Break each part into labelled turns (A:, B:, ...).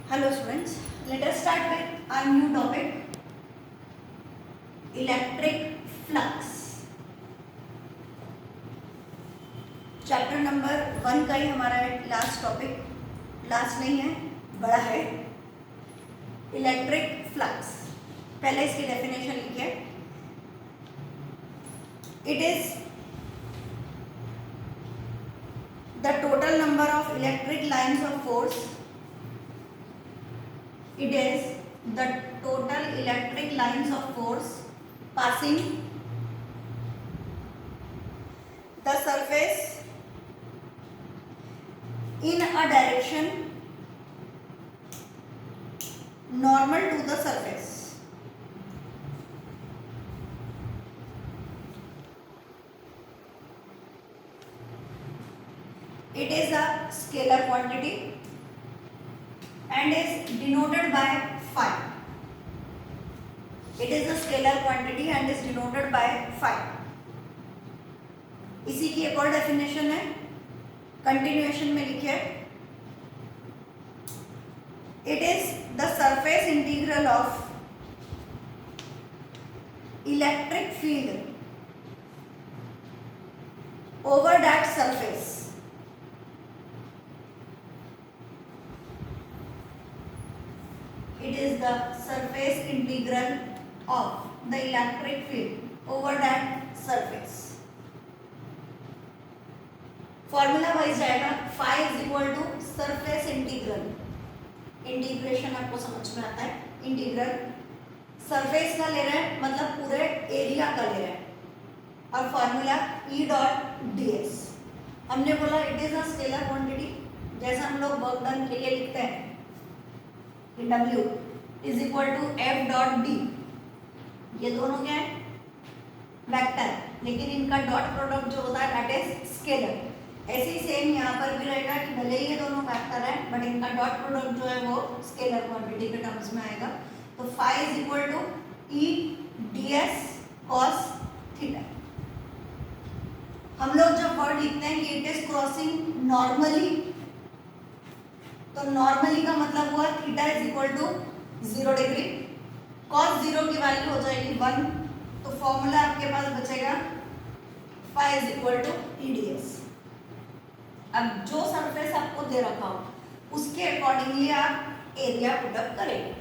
A: Hello students, let us start with our new topic, electric flux. Chapter number 1 का ही हमारा last topic, last नहीं है, बड़ा है, इलेक्ट्रिक फ्लक्स. पहले इसकी डेफिनेशन लिखिए. It is the total number of electric lines of force. It is the total electric lines of force passing the surface in a direction normal to the surface. It is a scalar quantity and is denoted by phi. It is a scalar quantity and is denoted by phi. इसी की एक और definition है, continuation में लिखिए. It is the surface integral of electric field over that surface. It is the surface integral of the electric field over that surface. Formula wise जाएगा phi is equal to surface integral. Integration आपको समझ में आता है. Integral surface का ले रहे हैं, मतलब पूरे एरिया का ले रहे हैं, और फॉर्मूला E डॉट ds. हमने बोला it is a scalar quantity, जैसा हम लोग वर्क डन के लिए लिखते हैं W is equal to F dot D. ये दोनों क्या है? वेक्टर, लेकिन इनका डॉट प्रोडक्ट जो होता है दैट इज स्केलर. ऐसे ही सेम यहाँ पर भी रहेगा कि भले ही ये दोनों वेक्टर है बट इनका डॉट प्रोडक्ट जो है वो स्केलर क्वांटिटी के टर्म्स में आएगा. तो phi is equal to E ds cos theta. हम लोग जब वर्ड लिखते हैं कि इट इज क्रॉसिंग नॉर्मली, तो नॉर्मली का मतलब हुआ theta is equal to 0 degree. Cos 0 की वैल्यू हो जाएगी 1. तो फॉर्मूला आपके पास बचेगा phi is equal to EDS. अब जो सरफेस आपको दे रखा हो उसके अकॉर्डिंगली आप एरिया पुटअप करेंगे.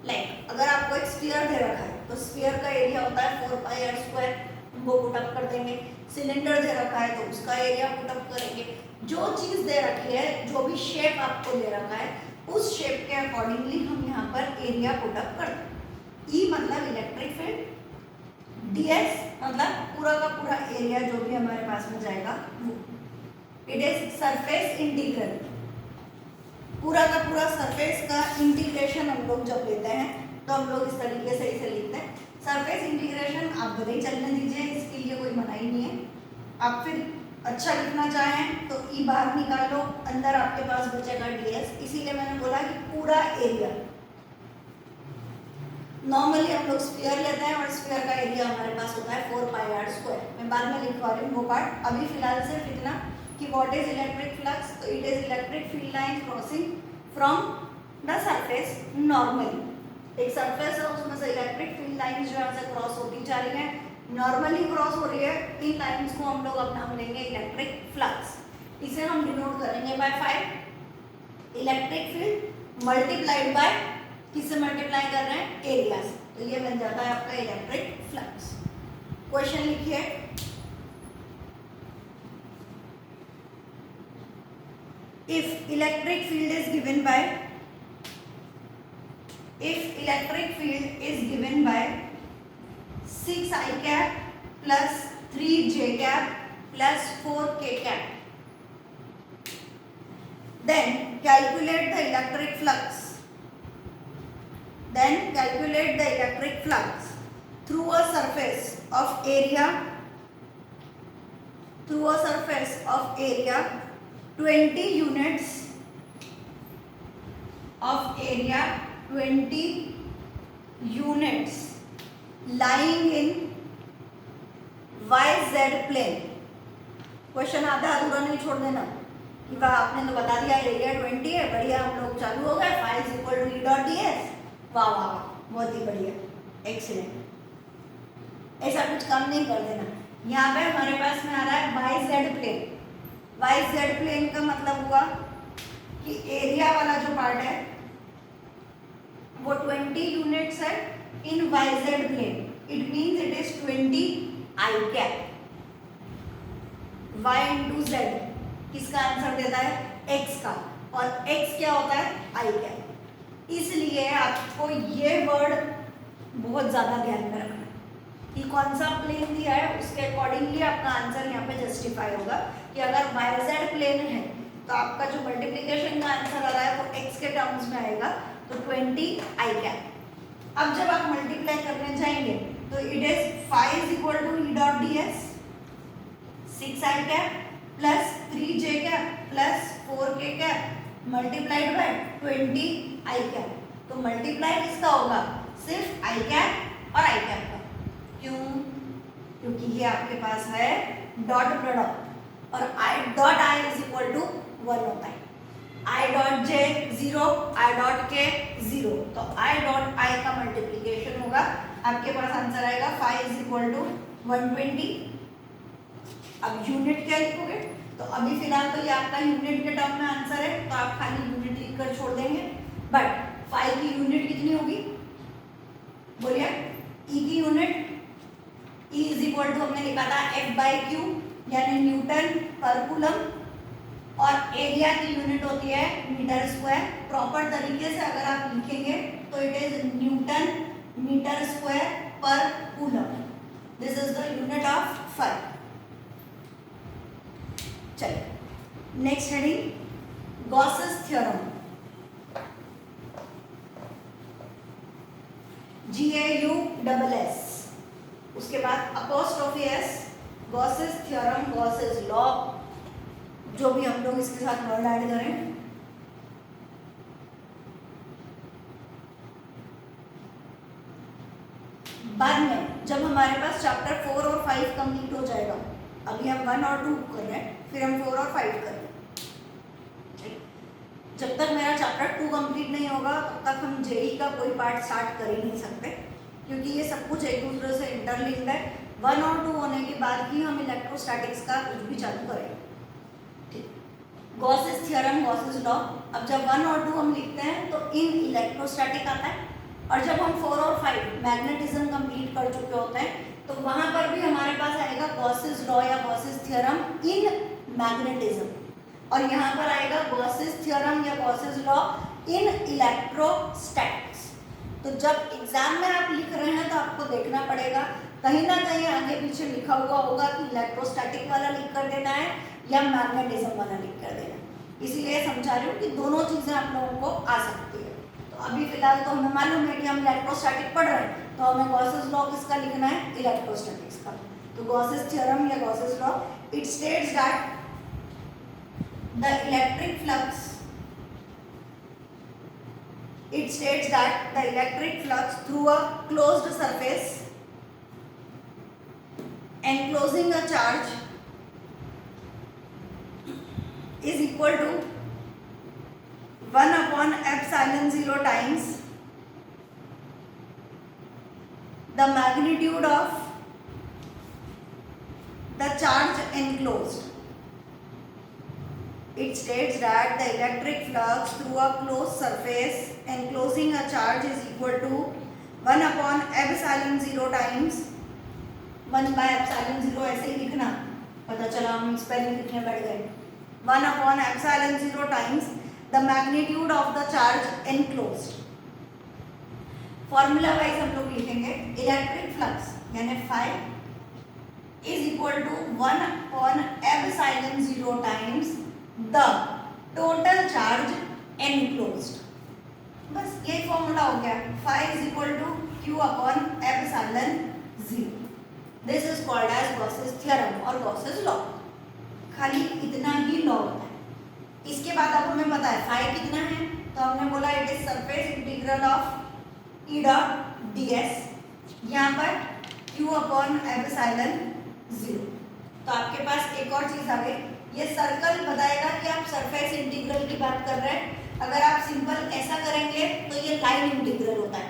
A: लाइक अगर आपको एक स्फीयर दे रखा है तो स्फीयर का एरिया होता है 4 पाई r स्क्वायर, वो पुटअप कर देंगे. सिलेंडर दे रखा है तो उसका एरिया पुटअप करेंगे. जो चीज दे रखी है, जो भी शेप आपको दे रखा है, उस शेप के अकॉर्डिंगली हम यहाँ पर एरिया पुटअप करते हैं. E मतलब इलेक्ट्रिक फील्ड, ds मतलब पूरा का पूरा एरिया जो भी हमारे पास में जाएगा वो. It is surface integral. पूरा का पूरा सरफेस का इंटीग्रेशन हम लोग जब लेते हैं तो हम लोग इस तरीके से इसे लिखते हैं. सरफेस इंटीग्रेशन आप भले ही चलने दीजिए, इसके लिए कोई मनाही नहीं है. आप फिर अच्छा लिखना चाहें तो E बाहर निकालो, अंदर आपके पास बचेगा ds. इसीलिए मैंने बोला कि पूरा एरिया. नॉर्मली हम लोग स्फीयर लेते हैं और स्फीयर का एरिया हमारे पास होता है 4 पाई r स्क्वायर. मैं बाद में लिखवा रही हूँ वो पार्ट. अभी फिलहाल सिर्फ इतना कि व्हाट इज इलेक्ट्रिक फ्लक्स. तो it is electric field line crossing from the surface normally. एक सरफेस है, उसमें से इलेक्ट्रिक फील्ड लाइन जो है क्रॉस होती जा रही है, नॉर्मली क्रॉस हो रही है. इन लाइंस को हम लोग अब नाम देंगे इलेक्ट्रिक फ्लक्स. इसे हम डिनोट करेंगे by 5. Electric field multiplied by, किससे मल्टीप्लाई कर रहे हैं? एरिया से. तो ये बन जाता है आपका इलेक्ट्रिक फ्लक्स. क्वेश्चन लिखिए. If electric field is given by, if electric field is given by 6 I cap plus 3 J cap plus 4 K cap, then calculate the electric flux. Then calculate the electric flux through a surface of area, through a surface of area 20 units of area 20 units lying in YZ plane. Question आधा अधूरा नहीं छोड़ देना. कि आपने तो बता दिया एरिया 20 है, बढ़िया, हम लोग चालू हो गए, phi is equal to E dot D S. वाह वाह वाह, बहुत ही बढ़िया, एक्सीलेंट। ऐसा कुछ कम नहीं कर देना। यहाँ पे हमारे पास में आ रहा है Y Z plane. Y Z plane का मतलब हुआ कि एरिया वाला जो पार्ट है वो 20 यूनिट्स है in Y Z plane. It means it is 20 I cap. y into Z किसका आंसर देता है? x का, और x क्या होता है? I cap. इसलिए आपको ये वर्ड बहुत ज्यादा ध्यान में रखना कि कौन सा प्लेन दिया है, उसके अकॉर्डिंगली आपका आंसर यहाँ पे जस्टिफाई होगा। कि अगर वाई जेड प्लेन है तो आपका जो मल्टीप्लीकेशन का आंसर आ रहा है वो x के टर्म्स में आएगा, तो 20 आई कैप। अब जब आप मल्टीप्लाई करने जाएंगे तो it is 5 is equal to E dot D S 6 I cap plus 3 J cap plus 4 K cap multiplied by 20 I cap. तो मल्टीप्लाई किसका होगा? सिर्फ आई कैप और आई कैप का। क्यों? क्योंकि ये आपके पास है डॉट प्रोडक्ट, और I dot I is equal to 1 होता है। I dot J 0, I dot के 0, तो आई डॉट आई का मल्टीप्लीकेशन होगा, आपके पास आंसर आएगा 5 इज इक्वल टू 120। अब यूनिट क्या लिखोगे? तो अभी फिलहाल तो ये आपका यूनिट के टर्म में आंसर है, तो आप खाली यूनिट लिखकर छोड़ देंगे। बट 5 की यूनिट कितनी होगी? बोलिए। ई की unit, E is equal to हमने लिखा था एफ बाई क्यू, यानी न्यूटन पर कूलम, और एरिया की यूनिट होती है मीटर स्क्वायर। प्रॉपर तरीके से अगर आप लिखेंगे तो it is newton metre square पर coulomb. This is the unit of phi. चलिए next heading, Gauss's theorem. GAUSS, उसके बाद apostrophe S, Gauss's theorem, Gauss's law, जो भी हम लोग इसके साथ वर्ड ऐड करें। बाद में जब हमारे पास चैप्टर 4 और 5 कंप्लीट हो जाएगा, अभी हम 1 और 2 कर रहे हैं, फिर हम 4 और 5 कर रहे हैं। जब तक मेरा चैप्टर 2 कंप्लीट नहीं होगा तब तक हम जेई का कोई पार्ट स्टार्ट कर ही नहीं सकते, क्योंकि ये सब कुछ एक दूसरे से इंटरलिंक्ड है। 1 और 2 होने के बाद ही हम इलेक्ट्रोस्टैटिक्स का कुछ भी चालू करेंगे। ठीक, गॉसेस थ्योरम, गॉसेस लॉ। अब जब 1 और 2 हम लिखते हैं तो इन इलेक्ट्रोस्टैटिक आता है, और जब हम 4 और 5 मैग्नेटिज्म कंप्लीट कर चुके होते हैं तो वहां पर भी हमारे पास आएगा गॉसेस लॉ या गॉसेस थ्योरम इन मैग्नेटिज्म, और यहाँ पर आएगा गॉसेस थ्योरम या गॉसेस लॉ इन इलेक्ट्रोस्टैटिक्स। तो जब एग्जाम में आप लिख रहे हैं तो आपको देखना पड़ेगा कहीं ना कहीं आगे पीछे लिखा हुआ होगा कि इलेक्ट्रोस्टैटिक वाला लिख कर देना है या मैग्नेटिज्म वाला लिख कर देना है। इसीलिए समझा रही हूँ कि दोनों चीजें आप लोगों को आ सकती है। तो अभी फिलहाल तो हमें मालूम है कि हम इलेक्ट्रोस्टैटिक पढ़ रहे हैं, तो हमें गॉसेस लॉ किसका लिखना है? इलेक्ट्रोस्टैटिक्स का। तो गॉसेस थ्योरम या Gauss's law, it states that the electric flux, it states that the electric flux through a closed surface enclosing a charge is equal to 1 upon epsilon 0 times the magnitude of the charge enclosed. It states that the electric flux through a closed surface enclosing a charge is equal to 1 upon epsilon 0 times 1 by epsilon 0, ऐसे ही लिखना, पता चला हम spelling लिखने बैठ गए। 1 upon epsilon 0 times the magnitude of the charge enclosed. Formula wise हम लोग लिखेंगे, इलेक्ट्रिक फ्लक्स यानी phi is equal to 1 upon epsilon 0 times the total charge enclosed। बस ये फॉर्मूला हो गया, phi is equal to q upon epsilon 0। This is called as Gauss's theorem और Gauss's law. खाली इतना ही लॉ होता है। इसके बाद अब हमें पता है phi कितना है, तो हमने बोला it is surface integral of E dot D S, यहाँ पर q अपॉन एप्सिलॉन 0। तो आपके पास एक और चीज आ गई, ये सर्कल बताएगा कि आप सरफेस इंटीग्रल की बात कर रहे हैं। अगर आप सिंपल ऐसा करेंगे तो ये लाइन इंटीग्रल होता है,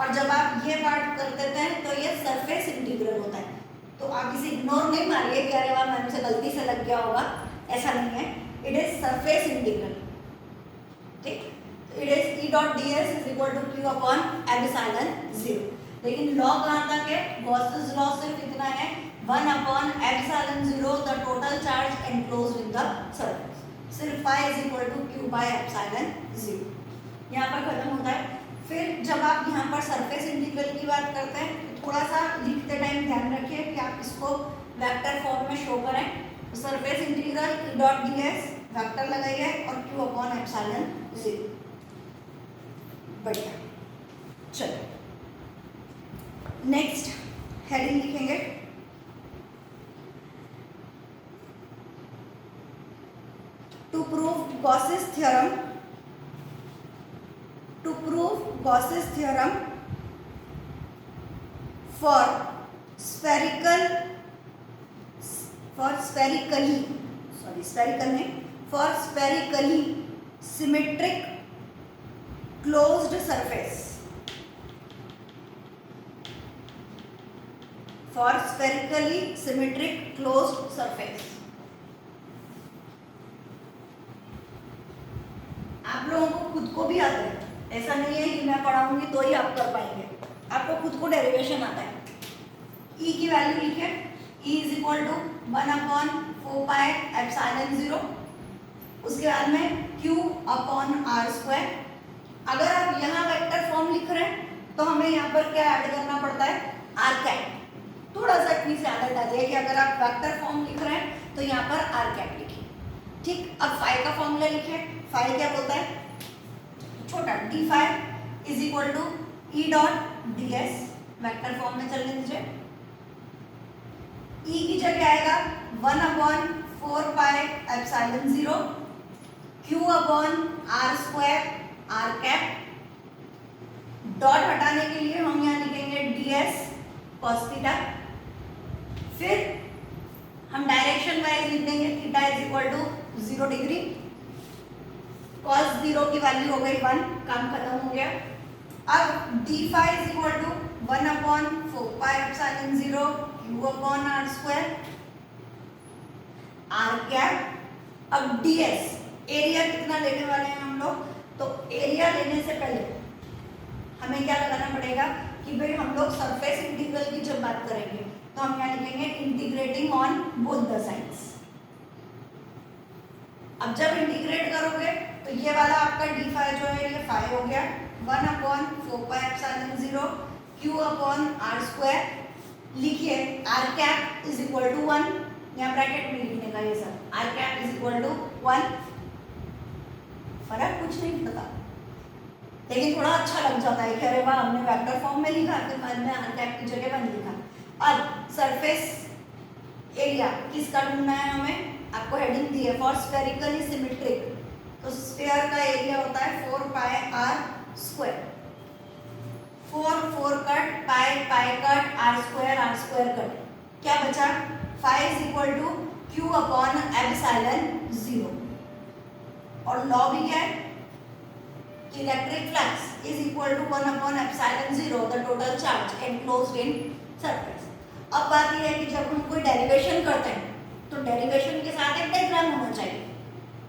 A: और जब आप ये पार्ट कर देते हैं तो ये सरफेस इंटीग्रल होता है। तो आप इसे इग्नोर नहीं मारिए कि अरे वाह मैम से गलती से लग गया होगा, ऐसा नहीं है। इट इज सरफेस इंटीग्रल, ठीक। It is E dot ds is equal to Q upon epsilon 0। लेकिन लॉ कहाँ तक है? गॉसेस लॉ सिर्फ इतना है 1 upon epsilon 0 the total charge enclosed in the surface. सिर्फ phi is equal to Q by epsilon 0, यहाँ पर खत्म होता है। फिर जब आप यहाँ पर सरफेस इंटीग्रल की बात करते हैं तो थोड़ा सा लिखते टाइम ध्यान रखिए कि आप इसको वेक्टर फॉर्म में शो करें। तो surface integral E dot ds vector लगाइए और Q अपॉन एप्सिलॉन 0। बढ़िया, चलो नेक्स्ट हेडिंग लिखेंगे। To prove Gauss's theorem, to prove Gauss's theorem for spherically symmetric closed surface, for spherically symmetric closed surface। आप लोगों को खुद को भी आता है, ऐसा नहीं है कि मैं पढ़ाऊंगी तो ही आप कर पाएंगे, आपको खुद को डेरिवेशन आता है। E की वैल्यू लिखे, E is equal to 1 upon 4 pi epsilon 0। उसके बाद में Q अपॉन आर स्क्वायर। अगर आप यहाँ वेक्टर फॉर्म लिख रहे हैं तो हमें यहाँ पर क्या ऐड करना पड़ता है? R cap. थोड़ा सा इतनी सी आदत आ जाए कि अगर आप वेक्टर फॉर्म लिख रहे हैं तो यहाँ पर आर कैप लिखिए, ठीक। अब फाई का फॉर्मूला लिखिए। फाई क्या बोलता है? छोटा D phi is equal to E dot ds, vector form में चलने दीजिए। E की जगह आएगा 1 upon 4 pi epsilon 0 Q upon R square R cap. Dot हटाने के लिए हम यहाँ लिखेंगे ds cos थीटा। फिर हम डायरेक्शन वाइज लिख देंगे theta is equal to 0 degree. cos 0 की वैल्यू हो गई 1, काम खत्म हो गया। अब d phi is equal to 1 upon 4 pi epsilon 0 Q upon R square R cap. अब ds एरिया कितना लेने वाले हैं हम लोग? तो एरिया लेने से पहले हमें क्या लगाना पड़ेगा कि भाई हम लोग सरफेस इंटीग्रल की जब बात करेंगे तो हम यहाँ लिखेंगे integrating on both the sides. अब जब इंटीग्रेट करोगे तो ये वाला आपका डी फाई जो है ये फाई हो गया 1 upon 4 pi epsilon 0 Q upon R square. लिखिए R cap is equal to 1, यहाँ ब्रैकेट में लिखने का ये सब। R cap is equal to 1। फर्क कुछ नहीं पता, लेकिन थोड़ा अच्छा लग जाता है कि अरे वाह हमने वेक्टर फॉर्म में लिखा, फिर बाद में आर कैप की जगह 1 लिखा। अब सरफेस एरिया किसका ढूंढना है हमें? आपको हेडिंग दी है फॉर स्फेरिकली सिमेट्रिक, तो स्फीयर का एरिया होता है 4 pi R square. 4 cut pi cut R square cut, क्या बचा? Phi is equal to Q upon epsilon 0। और लॉ भी क्या है कि electric flux is equal to 1 upon epsilon 0 the total charge enclosed in surface. अब बात यह है कि जब हम कोई डेरिवेशन करते हैं तो डेरिवेशन के साथ एक डायग्राम होना चाहिए,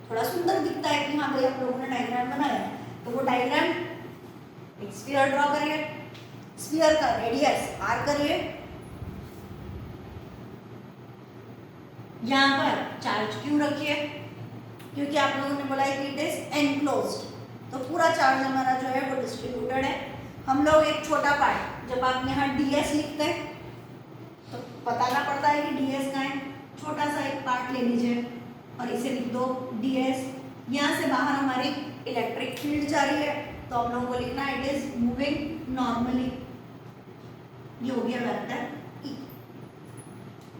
A: थोड़ा सुंदर दिखता है कि हाँ भाई आप लोगों ने डायग्राम बनाया है। तो वो डायग्राम एक स्फीयर ड्रॉ करिए, स्फीयर का रेडियस r करिए, यहाँ पर चार्ज Q रखिए क्योंकि आप लोगों ने बोला है कि इट इज एनक्लोज्ड, तो पूरा चार्ज हमारा जो है वो डिस्ट्रीब्यूटेड है। हम लोग एक छोटा पार्ट, जब आप यहाँ ds लिखते हैं तो बताना पड़ता है कि ds कहाँ है। छोटा सा एक पार्ट ले लीजिए और इसे लिख दो ds। यहाँ से बाहर हमारी इलेक्ट्रिक फील्ड जा रही है तो हम लोगों को लिखना है इट इज मूविंग नॉर्मली। ये हो गया वेक्टर E।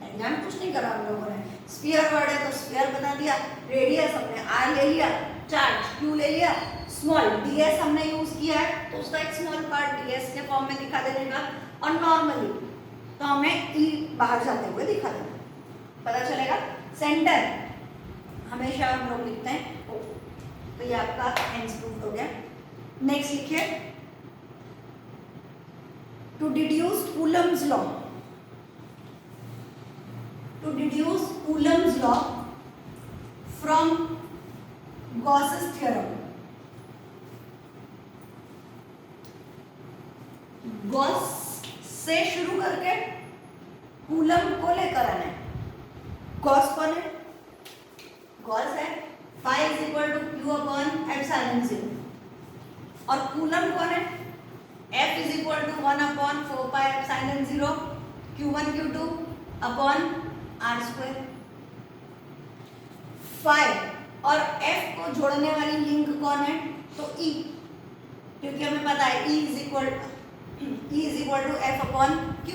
A: डायग्राम कुछ नहीं करा हम लोगों ने, स्फीयर वर्ड है तो स्फीयर बना दिया, रेडियस हमने r ले लिया, चार्ज Q ले लिया, स्मॉल ds हमने यूज किया है तो उसका एक स्मॉल पार्ट ds के फॉर्म में दिखा देने का, और नॉर्मली तो हमें E बाहर जाते हुए दिखा देना, पता चलेगा। सेंटर हमेशा हम लोग लिखते हैं O। तो ये आपका हेंस प्रूव्ड हो गया। नेक्स्ट लिखिए, to deduce Coulomb's law, to deduce Coulomb's law from Gauss's theorem. Gauss से शुरू करके कूलम को लेकर आना है। गॉस कौन है? गॉस है phi is equal to Q upon epsilon 0 और कूलम कौन है? F is equal to 1 upon 4 pi epsilon 0 Q1 Q2 upon R square. phi और F को जोड़ने वाली लिंक कौन है? तो E, क्योंकि हमें पता है E is equal to F upon Q,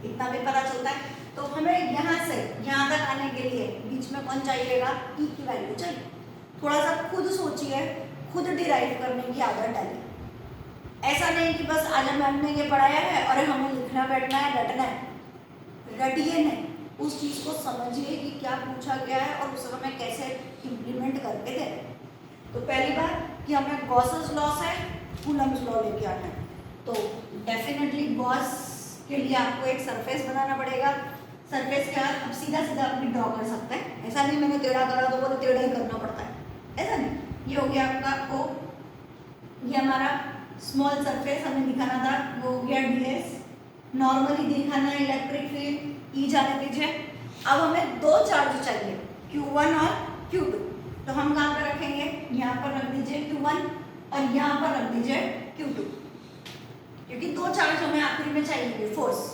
A: इतना भी पता चलता है। तो हमें यहाँ से यहाँ तक आने के लिए बीच में कौन चाहिएगा? E की वैल्यू चाहिए। थोड़ा सा खुद सोचिए, खुद डिराइव करने की आदत डालिए। ऐसा नहीं कि बस आज मैम ने ये पढ़ाया है और हमें लिखना बैठना है, रटना है। रटिए नहीं, उस चीज़ को समझिए कि क्या पूछा गया है और उसे हमें कैसे इम्प्लीमेंट करके दे रहे हैं। तो पहली बात कि हमें गॉसेस लॉ से कूलम्स लॉ लेके आना है। तो डेफिनेटली गॉस के लिए आपको एक सरफेस बनाना पड़ेगा। सरफेस के बाद अब सीधा सीधा अपनी ड्रॉ कर सकते हैं। ऐसा नहीं मैंने टेढ़ा करा तो वो टेढ़ा ही करना पड़ता है, ऐसा नहीं। ये हो गया आपका O, ये हमारा स्मॉल सरफेस हमें दिखाना था, वो हो गया DS। नॉर्मली दिखाना है इलेक्ट्रिक फील्ड, E जाने दीजिए। अब हमें दो चार्ज चाहिए, Q1 और Q2। तो हम कहाँ पर रखेंगे? यहाँ पर रख दीजिए Q1 और यहाँ पर रख दीजिए Q2, क्योंकि दो चार्ज हमें आखिरी में चाहिए फोर्स।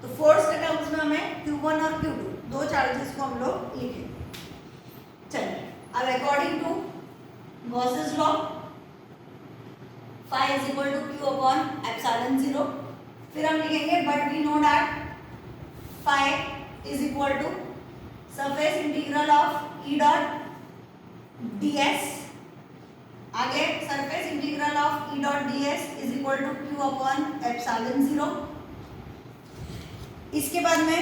A: तो फोर्स के टर्म्स में हमें Q1 और Q2 दो चार्जेस को हम लोग लिखेंगे। चलिए, अब according to Gauss's law phi is equal to Q upon epsilon 0। फिर हम लिखेंगे but we know that phi is equal to surface integral of E dot ds। आगे surface integral of E dot ds is equal to Q upon epsilon 0। इसके बाद में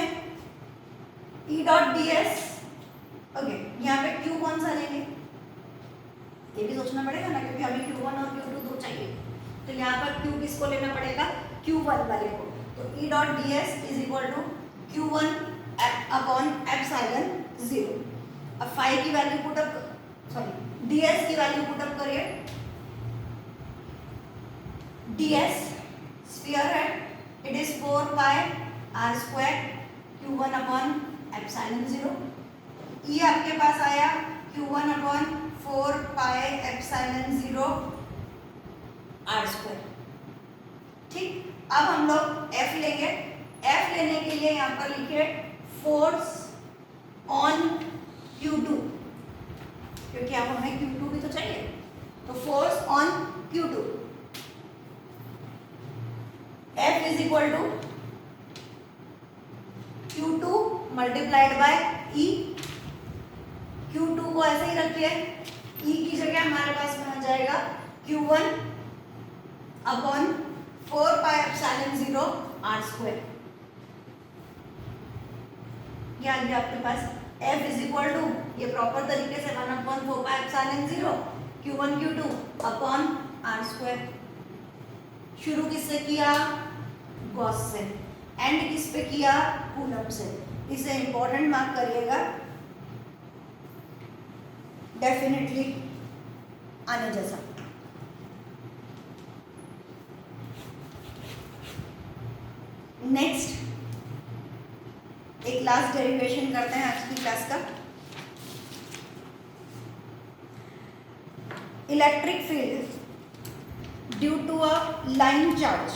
A: E dot ds, okay, यहाँ पे Q कौन सा लेंगे ये भी सोचना पड़ेगा ना, क्योंकि अभी Q1 और Q2 दो चाहिए। तो यहाँ पर Q किसको लेना पड़ेगा? Q1 वाले को। तो E dot ds is equal to Q1 upon epsilon 0। अब phi की वैल्यू पुटअप, सॉरी ds की वैल्यू पुटअप करिए। ds स्फीयर है, it is 4 pi R square Q1 upon epsilon 0। E आपके पास आया Q1 upon 4 pi epsilon 0 R square. ठीक, अब हम लोग F लेंगे। F लेने के लिए यहाँ पर लिखिए फोर्स ऑन Q2, क्योंकि अब हमें Q2 भी तो चाहिए। तो force on Q2, F is equal to Q2 multiplied by E। Q2 को ऐसे ही रखिए, E की जगह हमारे पास में आ जाएगा Q1 upon 4 pi epsilon 0 R square. ये आ गया आपके पास F इज इक्वल टू, ये प्रॉपर तरीके से 1 upon 4 pi epsilon 0 Q1 Q2 upon R square. शुरू किससे किया? गॉस से। एंड किस पे किया? कूलम से। इसे इंपॉर्टेंट मार्क करिएगा, डेफिनेटली आने जैसा। नेक्स्ट एक लास्ट डेरिवेशन करते हैं आज की क्लास का। Electric field due to a line charge,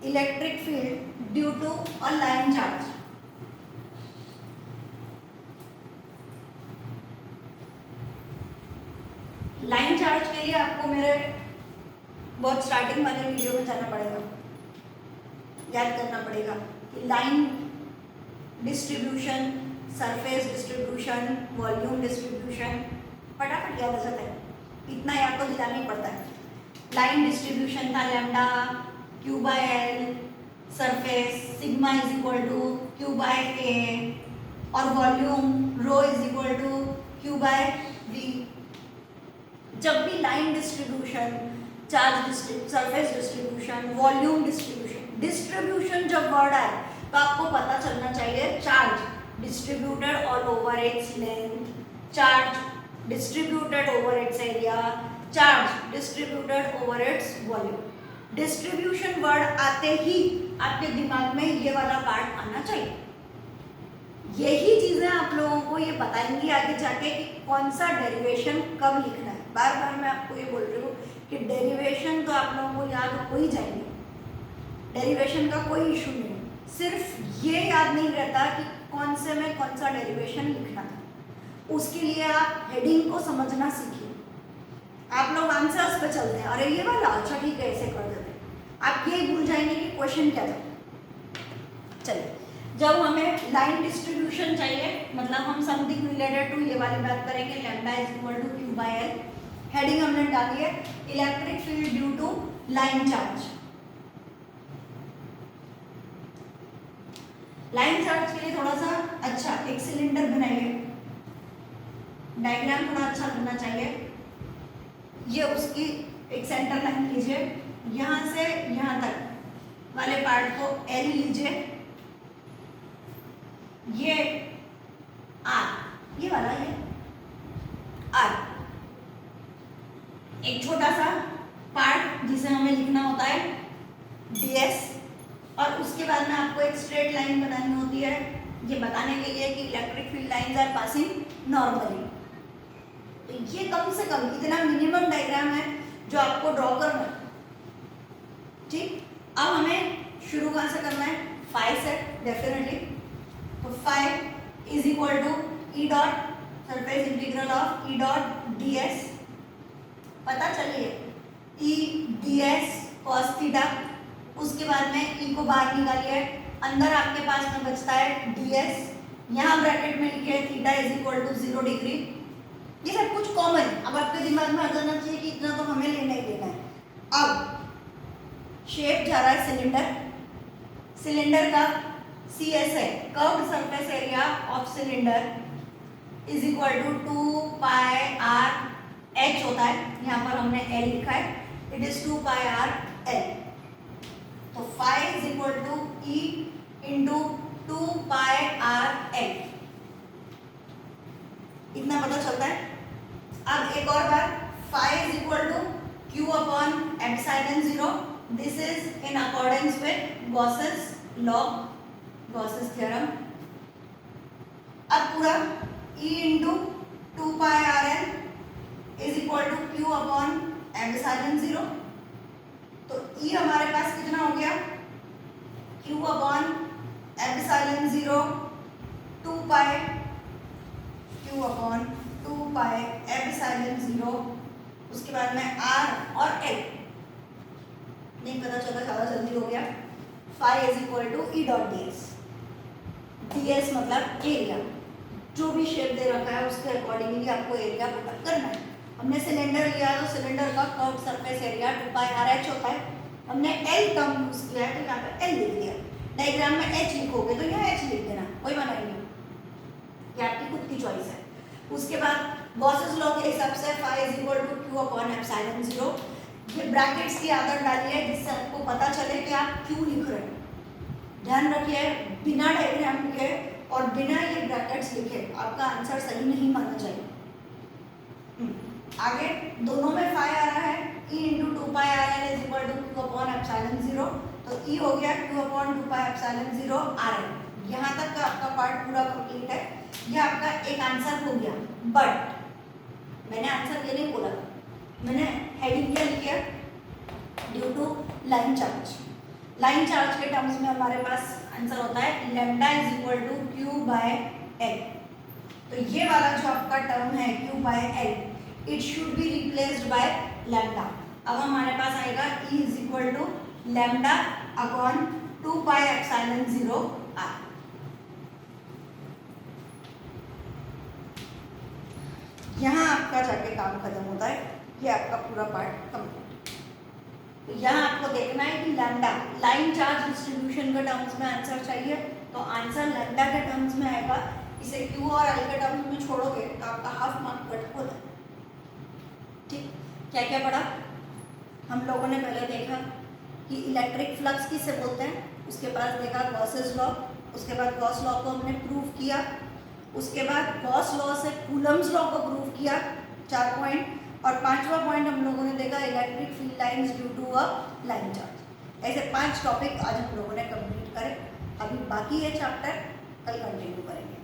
A: electric field due to a line charge. Line charge के लिए आपको मेरे बहुत स्टार्टिंग वाले वीडियो में जाना पड़ेगा, याद करना पड़ेगा कि line distribution, surface distribution, volume distribution फटाफट याद आ जाता है, इतना याद तो दिलाना ही पड़ता है। लाइन डिस्ट्रीब्यूशन था lambda Q by L, surface sigma is equal to Q by A, और volume rho is equal to Q by V. जब भी line distribution, charge surface distribution, volume distribution जब वर्ड आए तो आपको पता चलना चाहिए charge distributed all over its length, charge distributed over its area, charge distributed over its volume. Distribution word आते ही आपके दिमाग में ये वाला पार्ट आना चाहिए। यही चीजें आप लोगों को ये बताएंगी आगे जाके कि कौन सा डेरिवेशन कब लिखना है। बार बार मैं आपको ये बोल रही हूँ कि डेरिवेशन तो आप लोगों को याद हो ही जाएंगे, डेरिवेशन का कोई इशू नहीं, सिर्फ ये याद नहीं रहता कि कौन से में कौन सा डेरिवेशन लिखना था। उसके लिए आप हेडिंग को समझना सीखिए। आप लोग आंसर्स पे चलते हैं, अरे ये वाला अच्छा ठीक है ऐसे कर देते हैं, आप ये भूल जाएंगे कि क्वेश्चन क्या था। चलिए, जब हमें लाइन डिस्ट्रीब्यूशन चाहिए मतलब हम समथिंग रिलेटेड टू ये वाली बात करेंगे, lambda is equal to Q by L. Heading हमने डाली है electric field due to line charge. Line charge के लिए थोड़ा सा अच्छा एक सिलेंडर बनाइए, डायग्राम थोड़ा अच्छा बनना चाहिए। ये उसकी एक सेंटर लाइन लीजिए, यहाँ से यहाँ तक वाले पार्ट को एल लीजिए, ये आर, ये वाला ये आर, एक छोटा सा पार्ट जिसे हमें लिखना होता है ds, और उसके बाद में आपको एक स्ट्रेट लाइन बनानी होती है ये बताने के लिए कि electric field lines are passing normally. तो ये कम से कम इतना मिनिमम डायग्राम है जो आपको ड्रॉ करना है, ठीक। अब हमें शुरू कहाँ से करना है, फाई से डेफिनेटली। तो phi is equal to E dot surface integral of E dot D S. पता चलिए E D S cos theta, उसके बाद में ई को बाहर निकालिए, अंदर आपके पास में बचता है डी एस, यहाँ ब्रैकेट में लिखिए theta is equal to 0 degree. ये सब कुछ कॉमन, अब आपके दिमाग में आ जाना चाहिए कि इतना तो हमें लेना ही लेना है। अब शेप जा रहा है सिलेंडर, सिलेंडर का सी एस है curved surface area of cylinder is equal to 2 pi R H होता है, यहाँ पर हमने एल लिखा है, it is 2 pi R L. तो phi is equal to E into 2 pi R L, इतना पता चलता है। अब एक और बार, phi is equal to Q upon epsilon 0, this is in accordance with Gauss's law, Gauss's theorem. अब पूरा E into 2 pi R L is equal to Q upon epsilon 0। तो E हमारे पास कितना हो गया, Q upon epsilon 0 2 pi, Q upon 2 pi epsilon 0, उसके बाद में R और L, नहीं पता चला, ज़्यादा जल्दी हो गया। Phi is equal to E dot D S, D S मतलब एरिया, जो भी शेप दे रखा है उसके अकॉर्डिंगली आपको एरिया पता करना है। हमने सिलेंडर लिया तो सिलेंडर का curve surface area 2 pi R H होता है, हमने एल टर्म यूज किया है तो यहाँ पे एल लिख दिया। डायग्राम में एच लिखोगे तो यहाँ एच लिख देना, कोई मना नहीं, ये आपकी खुद की चॉइस है। उसके बाद गॉसेस लॉ के हिसाब से phi is equal to Q upon epsilon 0, ये ब्रैकेट्स की आदत डाली है जिससे आपको पता चले कि आप क्यों लिख रहे हैं। ध्यान रखिए, बिना डायग्राम के और बिना ये ब्रैकेट्स लिखे आपका आंसर सही नहीं माना जाएगा। आगे दोनों में फाई आ रहा है, E into 2 pi R L is equal to Q upon epsilon 0, तो E हो गया Q upon 2 pi epsilon 0 R L. यहाँ तक का आपका पार्ट पूरा कंप्लीट है, ये आपका एक आंसर हो गया। बट मैंने आंसर ये नहीं बोला, मैंने हेडिंग क्या लिखा, due to line charge. Line charge के टर्म्स में हमारे पास आंसर होता है lambda is equal to Q by L. तो ये वाला जो आपका टर्म है Q by L, it should be replaced by lambda. अब हमारे पास आएगा E is equal to lambda upon 2 pi epsilon 0 R. यहाँ आपका जाके काम खत्म होता है, ये आपका पूरा पार्ट कंप्लीट। तो यहाँ आपको देखना है कि लैम्डा लाइन चार्ज डिस्ट्रीब्यूशन के टर्म्स में आंसर चाहिए, तो आंसर लैम्डा के टर्म्स में आएगा इसे क्यू और एल के टर्म्स में छोड़ोगे तो आपका हाफ मार्क कट हो जाए। ठीक, क्या क्या पढ़ा हम लोगों ने? पहले देखा कि इलेक्ट्रिक फ्लक्स किसे बोलते हैं, उसके बाद देखा गॉसेस लॉ, उसके बाद गॉस लॉ को हमने प्रूव किया, उसके बाद गॉस लॉ से कूलम्स लॉ को प्रूव किया, 4 पॉइंट, और 5वां पॉइंट हम लोगों ने देखा electric field lines due to a line charge. ऐसे 5 टॉपिक आज हम लोगों ने कंप्लीट करे। अभी बाकी है चैप्टर, कल कंटिन्यू करेंगे।